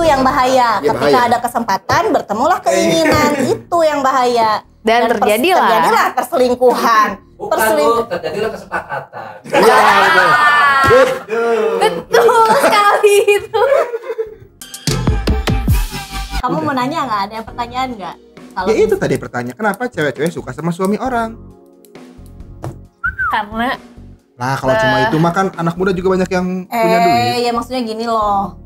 Itu yang bahaya. Ya, Ketika bahaya. ada kesempatan bertemulah keinginan, itu yang bahaya. Dan terjadilah perselingkuhan. Terjadilah kesepakatan. betul sekali itu. Kamu mau nanya nggak? Ada pertanyaan nggak? Ya itu tadi pertanyaan, kenapa cewek-cewek suka sama suami orang? Karena Nah kalau cuma itu mah kan anak muda juga banyak yang punya duit. Ya maksudnya gini loh.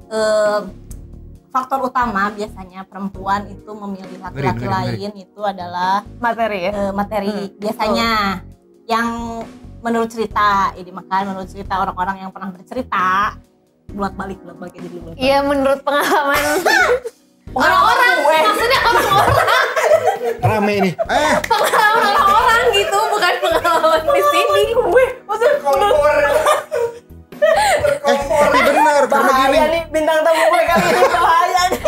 Faktor utama biasanya perempuan itu memilih laki-laki Ngeri. lain itu adalah materi ya. materi. Biasanya yang menurut cerita, ini makan menurut cerita orang-orang yang pernah bercerita, bolak-balik jadi bolak-balik. Iya, menurut pengalaman orang-orang, maksudnya orang-orang, Rame ini. pengalaman orang-orang gitu, bukan pengalaman di sini. Tapi benar karena gini. Bahaya nih bintang tamu gue kali ini, bahaya nih.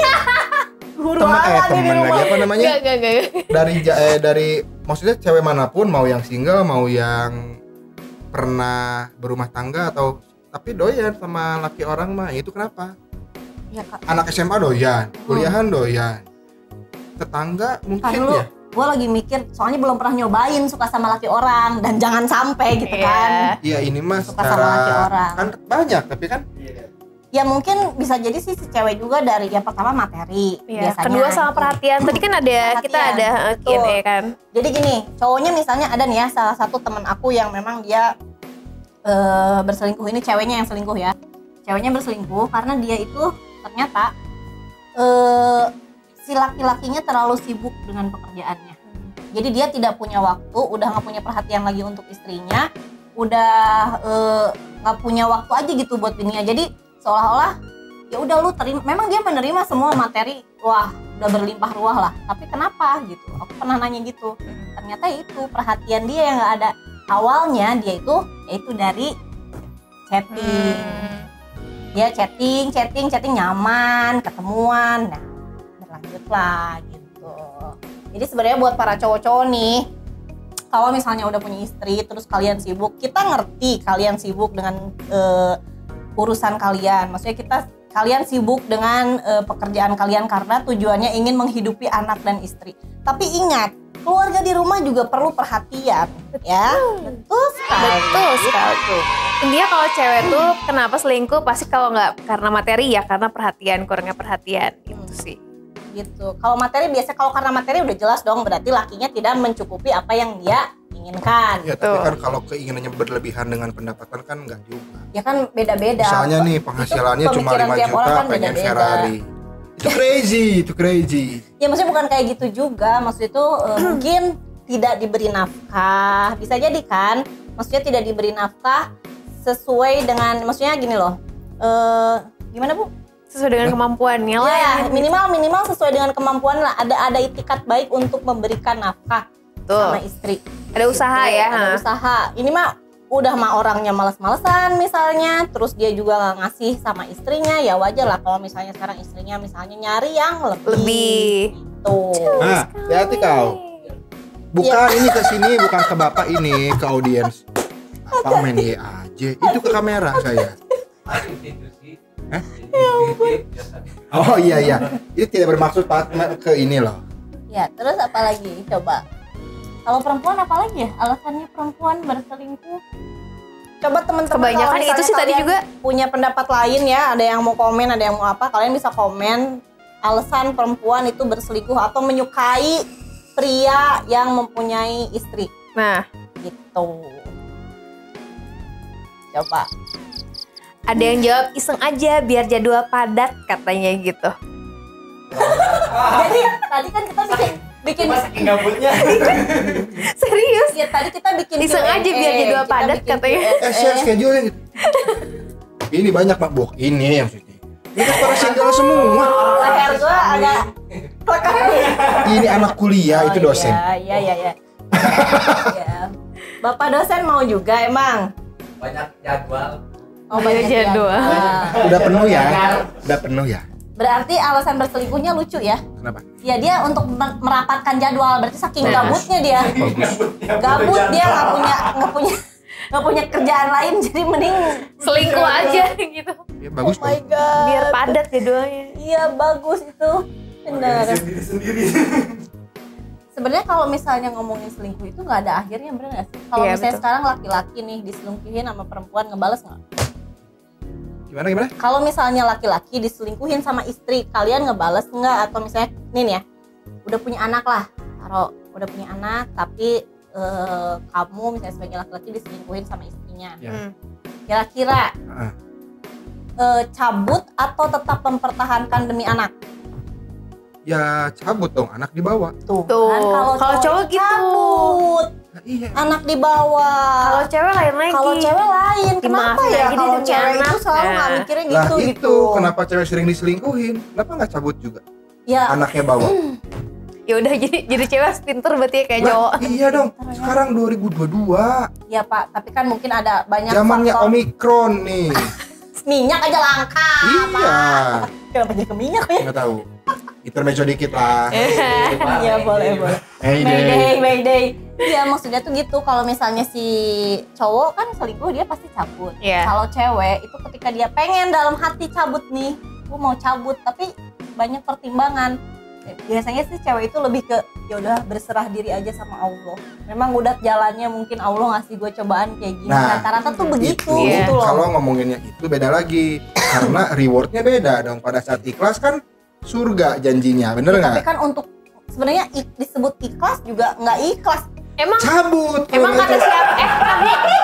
Guru Teman alat nih di teman rumah. lagi apa namanya? Gak. Dari maksudnya cewek manapun, mau yang single, mau yang pernah berumah tangga atau tapi doyan sama laki orang mah, itu kenapa? Ya, Kak. Anak SMA doyan, kuliahan doyan, tetangga Kan mungkin dulu ya. gue lagi mikir, soalnya belum pernah nyobain suka sama laki orang dan jangan sampai gitu kan. Iya ini mah Suka sama laki secara orang. kan banyak tapi kan Ya mungkin bisa jadi sih si cewek juga dari yang pertama materi Iya, biasanya. kedua sama gitu. perhatian. Tadi kan ada kita Perhatian. ada Betul. Q&A kan. Jadi gini, cowoknya misalnya ada nih ya salah satu teman aku yang memang dia berselingkuh, ini ceweknya yang selingkuh ya. Ceweknya berselingkuh karena dia itu ternyata si laki-lakinya terlalu sibuk dengan pekerjaannya. Jadi dia tidak punya waktu, udah nggak punya perhatian lagi untuk istrinya, udah nggak punya waktu aja gitu buat bininya. Jadi seolah-olah ya udah lu terima, memang dia menerima semua materi, wah udah berlimpah ruah lah. Tapi kenapa gitu? Aku pernah nanya gitu. Ternyata itu perhatian dia yang nggak ada. Awalnya dia itu yaitu dari chatting. Dia chatting nyaman, ketemuan, nah berlanjut lah gitu. Jadi sebenarnya buat para cowok-cowok nih, kalau misalnya udah punya istri terus kalian sibuk, kita ngerti kalian sibuk dengan urusan kalian. Maksudnya kalian sibuk dengan pekerjaan kalian karena tujuannya ingin menghidupi anak dan istri. Tapi ingat, keluarga di rumah juga perlu perhatian, ya. Betul sekali. Betul sekali. Intinya kalau cewek tuh kenapa selingkuh pasti kalau nggak karena materi ya karena perhatian, kurangnya perhatian itu sih. Gitu. Kalau materi biasa, kalau karena materi udah jelas dong, berarti lakinya tidak mencukupi apa yang dia inginkan. ya tapi kan kalau keinginannya berlebihan dengan pendapatan kan enggak juga. Ya kan beda-beda. Misalnya nih penghasilannya Itu cuma pemikiran 5 tiap orang juta kan pengen beda-beda. Ferrari. Itu crazy. Ya maksudnya bukan kayak gitu juga. Maksud itu mungkin tidak diberi nafkah. Bisa jadi kan, maksudnya tidak diberi nafkah sesuai dengan, maksudnya gini loh. Gimana Bu? Sesuai dengan kemampuannya lah. Ya, minimal sesuai dengan kemampuan lah. Ada itikat baik untuk memberikan nafkah sama istri. Ada usaha Gitu, ya. Ada usaha. Ini mah udah mah orangnya malas-malesan misalnya, terus dia juga nggak ngasih sama istrinya, ya wajar lah kalau misalnya sekarang istrinya misalnya nyari yang lebih. Gitu. Nah, hati kau. Bukan ini ke sini, bukan ke bapak ini, ke audiens. Apa main dia aja? Itu ke kamera saya. Oh iya. Itu tidak bermaksud Pak ke ini loh. Ya, terus apa lagi? Coba. Kalau perempuan apa lagi ya? Alasannya perempuan berselingkuh. Coba teman-teman Kebanyakan kalau itu misalnya sih tadi kalian juga. punya pendapat lain ya, ada yang mau komen, ada yang mau apa, kalian bisa komen alasan perempuan itu berselingkuh atau menyukai pria yang mempunyai istri. Nah, Gitu. Coba. ada yang jawab iseng aja biar jadwal padat katanya gitu. Jadi tadi kan kita bikin Saking gabutnya. Serius? ya tadi kita bikin Iseng Q&A, aja biar jadwal kita padat bikin katanya. Q&A. Share schedule gitu. Ini banyak Pak Bok, ini yang sini. Ini para single semua. Leher gua agak Ini anak kuliah itu dosen. Iya. Ya. Bapak dosen mau juga emang. Banyak jadwal. Oh, Banyak banyak jadwal. Udah penuh ya? Udah penuh ya? Berarti alasan berselingkuhnya lucu ya? Kenapa? Ya dia untuk merapatkan jadwal, berarti saking Nah. gabutnya dia. Gabut dia nggak punya nggak punya kerjaan lain, jadi mending Selingkuh aja gitu. Ya bagus Oh my kok. god. Biar padat jadwalnya. Iya bagus itu. Benar. Sendiri. Sebenarnya kalau misalnya ngomongin selingkuh itu nggak ada akhirnya, bener nggak sih? Kalau Iya, misalnya betul. sekarang laki-laki nih diselingkuhin sama perempuan, ngebales nggak? Gimana? Kalau misalnya laki-laki diselingkuhin sama istri, kalian ngebales nggak? Atau misalnya nih nih ya, udah punya anak lah, taruh udah punya anak, tapi kamu misalnya sebagai laki-laki diselingkuhin sama istrinya, Ya. kira-kira Heeh. cabut atau tetap mempertahankan demi anak? Ya cabut dong, anak dibawa. Tuh, Tuh, kan kalau cowok itu gitu. cabut, Nah, iya. anak dibawa. Kalau cewek lain lagi. Kalau cewek lain, kenapa Dimaafin ya aja dia kalau demi cewek anak. itu selalu nggak Nah. mikirnya Lah gitu itu gitu. kenapa cewek sering diselingkuhin? Kenapa nggak cabut juga? Ya, Anaknya bawa. Ya udah jadi cewek harus pinter berarti ya kayak Lah, cowok. iya dong. Sekarang 2022. ya Pak, tapi kan mungkin ada banyak Zamannya faktor. Omikron nih. Minyak aja langka. Iya. Kenapa jadi ke minyak ya? Nggak tahu. Intermezzo dikit lah. Iya boleh. Hey Mayday. Iya maksudnya tuh gitu, kalau misalnya si cowok kan selingkuh dia pasti cabut. Iya. Kalau cewek itu ketika dia pengen dalam hati cabut nih, gue mau cabut, tapi banyak pertimbangan. Biasanya sih cewek itu lebih ke ya udah berserah diri aja sama Allah. Memang udah jalannya mungkin Allah ngasih gue cobaan kayak gini. Nah, Rata-rata tuh begitu Iya. gitu loh. Kalau ngomonginnya itu beda lagi. Karena rewardnya beda dong. Pada saat ikhlas kan surga janjinya, bener Tapi nggak? kan untuk sebenarnya disebut ikhlas juga nggak ikhlas. Emang Cabut. Emang kalau kata nggak siapa?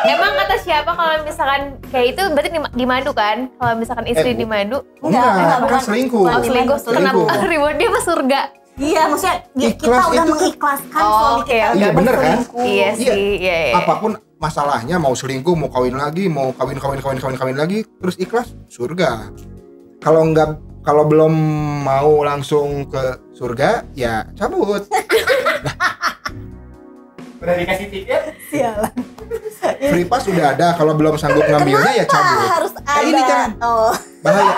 Emang kata siapa kalau misalkan kayak itu berarti di madu kan? Kalau misalkan istri di madu, Enggak, kan selingkuh. bukan selingkuh. Selingkuh. Kenapa reward dia mah surga? Iya, maksudnya kita Ikhlas udah itu kan- mengikhlaskan Oh, suami oke, kita. oke. Iya, bener kan? berselingkuh. Iya Iya. sih, iya. Apapun masalahnya, mau selingkuh, mau kawin lagi, mau kawin lagi, terus ikhlas, surga. Kalau belum mau langsung ke surga, ya cabut. Udah dikasih tiket? Sialan. Free pass udah ada, kalau belum sanggup ngambilnya ya cabut. Harus ada. ini kan. Oh. Bahaya.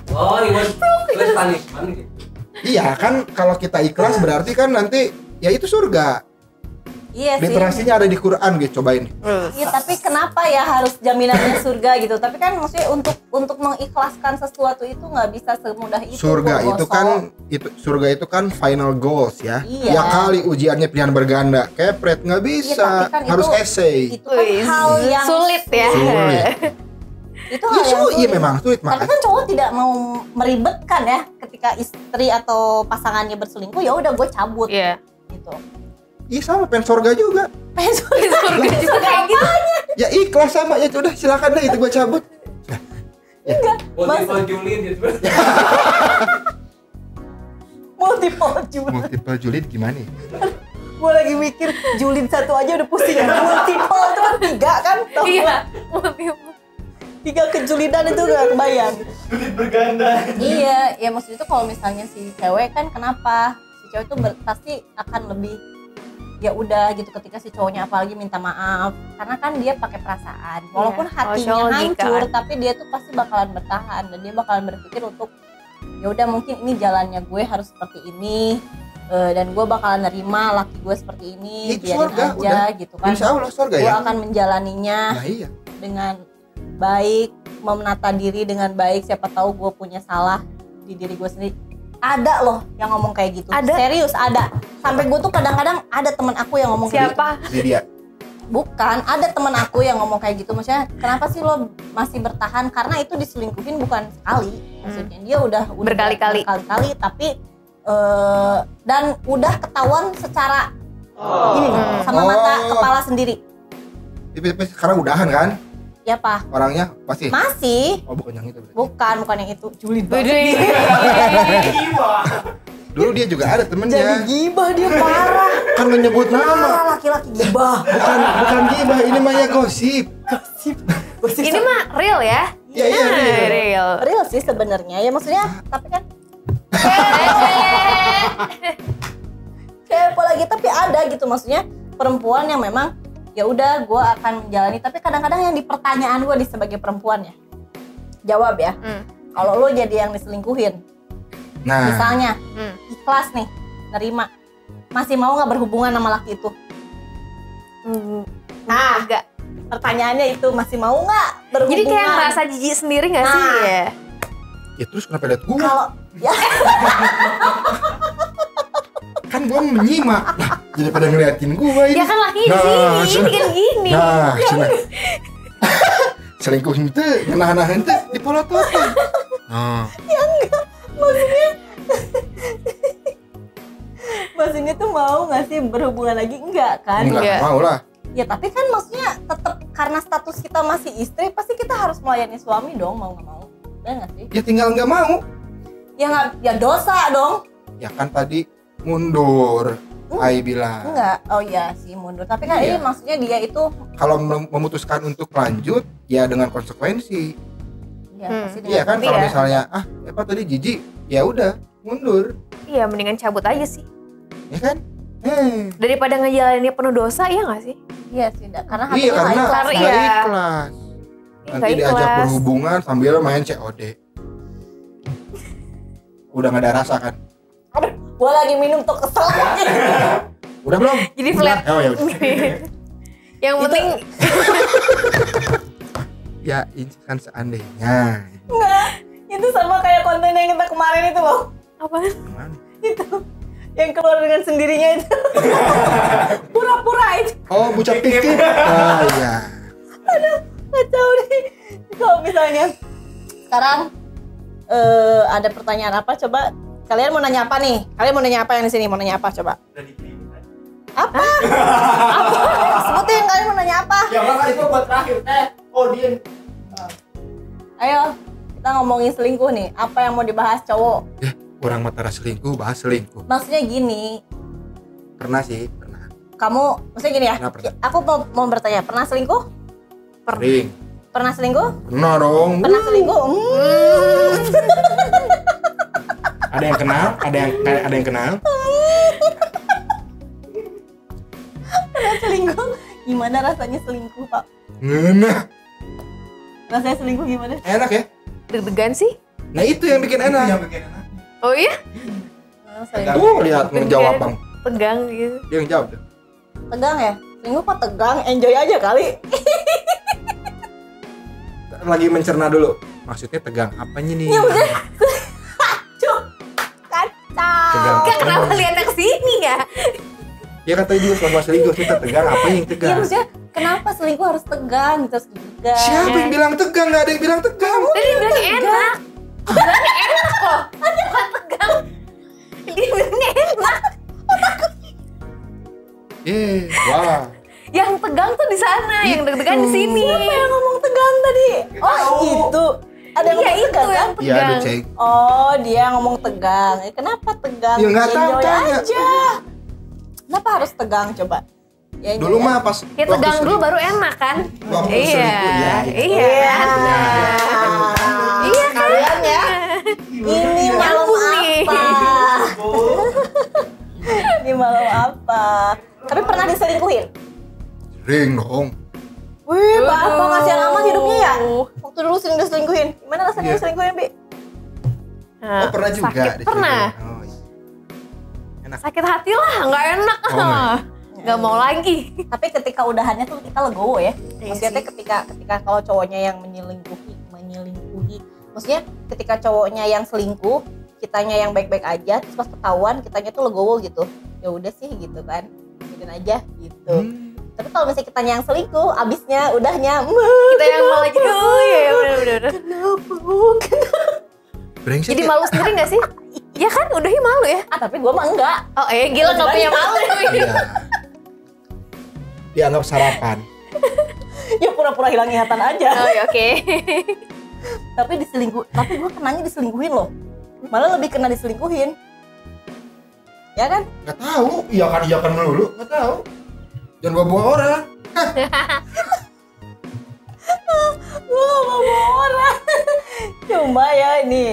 Oh, reward plus punishment gitu. Iya kan, kalau kita ikhlas berarti kan nanti ya itu surga. Iya sih. Literasinya ada di Quran gitu, cobain. Iya, tapi kenapa ya harus jaminannya surga gitu? Tapi kan maksudnya untuk mengikhlaskan sesuatu itu nggak bisa semudah itu. Surga Bos. itu kan surga itu kan final goals ya. Iya. Ya kali ujiannya pilihan berganda. Kepret nggak bisa, tapi kan harus itu- essay. itu kan hal yang Sulit ya. Sulit. Itu Ya, hal yang iya sulit. memang sulit Tapi makanya. kan cowok tidak mau meribetkan ya ketika istri atau pasangannya berselingkuh, ya udah gue cabut Iya. gitu. Iya sama pengen surga juga. Pengen surga Surga kayak gitu. Ya ikhlas sama ya udah silakan deh itu gua cabut. Multiple julid gitu. multiple julid. Multiple julid gimana ya? Gue lagi mikir julid satu aja udah pusing ya. Multiple itu kan 3 kan? Tau Iya. nggak? 3 kejulidan itu gak kebayang. Julid berganda. Iya, ya maksudnya itu kalau misalnya si cewek kan kenapa? Si cewek itu pasti akan lebih ya udah gitu ketika si cowoknya apalagi minta maaf karena kan dia pakai perasaan walaupun Iya, kalau hatinya cowok logika hancur kan. tapi dia tuh pasti bakalan bertahan dan dia bakalan berpikir untuk ya udah mungkin ini jalannya gue harus seperti ini dan gue bakalan nerima laki gue seperti ini Itu biarin surga, aja udah. gitu kan Insya Allah surga gue ya. akan menjalaninya Nah iya. dengan baik, menata diri dengan baik. Siapa tahu gue punya salah di diri gue sendiri. Ada loh yang ngomong kayak gitu. Ada? Serius ada. Sampai gue tuh kadang-kadang ada teman aku yang ngomong kayak gitu. Siapa? Lydia. Bukan, ada teman aku yang ngomong kayak gitu. Maksudnya kenapa sih lo masih bertahan? Karena itu diselingkuhin bukan sekali. Maksudnya dia udah Berkali-kali. berkali-kali tapi dan udah ketahuan secara gini nih, sama mata Oh. kepala sendiri. Tapi sekarang udahan kan? Ya Pak, Orangnya pasti. masih. Oh bukan yang itu berarti. Bukan yang itu. Julid Bede. Dulu dia juga ada Jadi temennya. gibah dia parah. Kan menyebut nama. Parah laki-laki gibah. Bukan gibah, ini mah ya gosip. Ini mah real ya? Iya iya iya. Real. real sih sebenarnya. Ya maksudnya tapi kan kayak apa lagi tapi ada gitu maksudnya perempuan yang memang ya udah gue akan menjalani tapi kadang-kadang yang di pertanyaan gue sebagai perempuan ya jawab ya kalau lo jadi yang diselingkuhin Nah, misalnya ikhlas nih nerima masih mau nggak berhubungan sama laki itu Nah, Enggak. pertanyaannya itu masih mau nggak berhubungan? Jadi kayak ngerasa jijik sendiri nggak sih Nah. ya? Ya terus kenapa lihat gua? Kalau ya Kan gua menyimak. Lah, jadi pada ngeliatin gua ini. Ya kan laki di Nah, sini, cina. ini kan gini. Nah, cina. Selingkuh itu ngenahan-nahan itu di pola toto. Nah, maksudnya tuh mau nggak sih berhubungan lagi? Enggak kan? Enggak. mau lah. Ya tapi kan maksudnya tetap karena status kita masih istri, pasti kita harus melayani suami dong, mau nggak mau. Benar nggak sih? Ya tinggal nggak mau. Ya nggak, ya dosa dong. Ya kan tadi mundur. Ai bilang. Enggak. Oh iya sih mundur. Tapi kan Iya. ini maksudnya dia itu Kalau memutuskan untuk lanjut, ya dengan konsekuensi. ya pasti Iya kan, Tapi kalau ya. misalnya apa tadi jijik, ya udah mundur, Iya, mendingan cabut aja sih. ya kan? Daripada ngejalaninnya penuh dosa, iya nggak sih? Iya sih, karena hatinya Iya karena nggak ikhlas. Karena nggak iya. ikhlas. Iya, Nanti nggak diajak ikhlas. berhubungan sambil main COD. Udah nggak ada rasa kan? Aduh, gua lagi minum tuh kesel lagi. Udah belum? Jadi Udah? flat. Oh ya udah. Yang penting Ya ini kan seandainya. Enggak, itu sama kayak konten yang kita kemarin itu loh. apa? Gimana? Itu yang keluar dengan sendirinya itu. Pura-pura itu. Oh bucap pikir. Ah iya. Kacau nih. Kalau misalnya sekarang ada pertanyaan apa coba? Kalian mau nanya apa nih? Kalian mau nanya apa yang di sini? Mau nanya apa coba? Udah dikirim kan? Apa? Sebutin kalian mau nanya apa? Ya maka itu buat terakhir. Odin. Ayo, kita ngomongin selingkuh nih. Apa yang mau dibahas cowok? Ya orang matara selingkuh bahas selingkuh. Maksudnya gini, Pernah sih pernah. kamu maksudnya gini ya? Pernah. Aku mau bertanya, pernah selingkuh? Sering. Pernah selingkuh? Pernah dong. Pernah selingkuh? Ada yang kenal, ada yang kenal. Pernah selingkuh? Gimana rasanya selingkuh, Pak? Nah, Rasanya selingkuh gimana? enak ya. Deg-degan sih? Nah itu yang bikin Yang enak. bikin enak. Oh iya? Selingkuh. Tuh lihat ngejawab bang. Tegang gitu. Dia yang jawab deh. Tegang ya? Selingkuh kok tegang? Enjoy aja kali. Lagi mencerna dulu. Maksudnya tegang apanya nih? Ya udah. Cuk. Kacau. Tegang. Enggak, kenapa lihatnya ke sini ya? Ya kan tadi juga selama selingkuh kita tegang apa yang Iya tegang? maksudnya kenapa selingkuh harus tegang? Terus tegang. Siapa yang bilang tegang? Gak ada yang bilang tegang. Tadi dia bilang enak. Bilangnya enak loh. Bukan tegang. Dia bilangnya enak. Wah. Yang tegang tuh di sana, yang deg-degan di sini. Siapa yang ngomong tegang tadi? Oh itu. Ada yang Iya ngomong itu tegang kan? yang Iya ada tegang. cek. Oh dia ngomong tegang. Kenapa tegang? Ya, nggak tahu, Enjoy tanya. aja. Kenapa harus tegang coba? Ya, Dulu enjoy mah pas Ya tegang dulu baru enak kan? Waktu Iya. selingkuh, ya. Iya. Iya. Iya kan? Kalian ya. Ini malam Nyambung nih. apa? Ini malam apa? Tapi pernah diselingkuhin? Sering dong. Wih, Bapak Waduh. kasihan amat hidupnya ya. Waktu dulu sering diselingkuhin. Gimana rasanya Iya. diselingkuhin, Bi? Nah, Oh pernah juga. sakit diselingkuhin. pernah. Oh, iya. Enak. Sakit hati lah, nggak enak. Oh, nggak. Nggak mau lagi. Tapi ketika udahannya tuh kita legowo ya. Iya Maksudnya sih. ketika kalau cowoknya yang menyelingkuhi. Maksudnya ketika cowoknya yang selingkuh, kitanya yang baik-baik aja, terus pas ketahuan kitanya tuh legowo gitu. Ya udah sih gitu kan. Bikin aja gitu. Tapi kalau misalnya kitanya yang selingkuh, abisnya udahnya Kita yang malah jadi, oh iya bener-bener. kenapa? Brengsek Jadi ya? malu sendiri nggak sih? Ya kan, udahnya malu ya. Tapi gua mah enggak. Oh gila nggak punya malu. Iya. Dianggap sarapan. Ya pura-pura hilang ingatan aja. Oh ya oke. Tapi gua kenanya diselingkuhin loh. Malah lebih kena diselingkuhin. Ya kan? Gak tahu. Iya kan melulu. Gak tahu. Jangan bawa orang. Gua gak mau bawa orang. Cuma ya ini.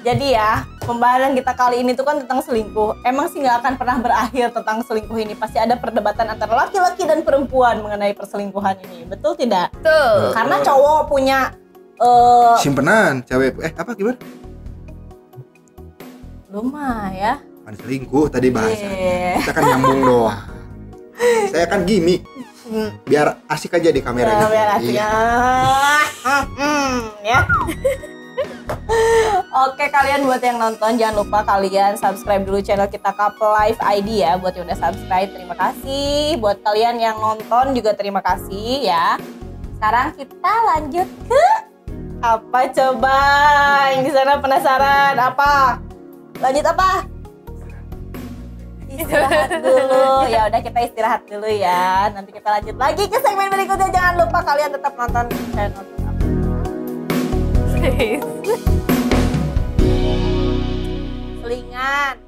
Jadi ya, pembahasan kita kali ini tuh kan tentang selingkuh. Emang sih nggak akan pernah berakhir tentang selingkuh ini. Pasti ada perdebatan antara laki-laki dan perempuan mengenai perselingkuhan ini. Betul tidak? Tuh. Karena cowok punya Simpenan cewek. Apa gimana? lumah ya. Kan selingkuh tadi bahasanya. Iya. Kita kan nyambung doang. Saya kan gimmick. Biar asik aja di kamera Ya, gitu. biar asik. Iya. Ya. Oke, kalian buat yang nonton jangan lupa kalian subscribe dulu channel kita Couple Life ID ya. Buat yang udah subscribe terima kasih. Buat kalian yang nonton juga terima kasih ya. Sekarang kita lanjut ke apa coba? Yang di sana penasaran apa? Lanjut apa? Istirahat dulu. Ya udah kita istirahat dulu ya. Nanti kita lanjut lagi ke segmen berikutnya. Jangan lupa kalian tetap nonton channel kita. Selingan.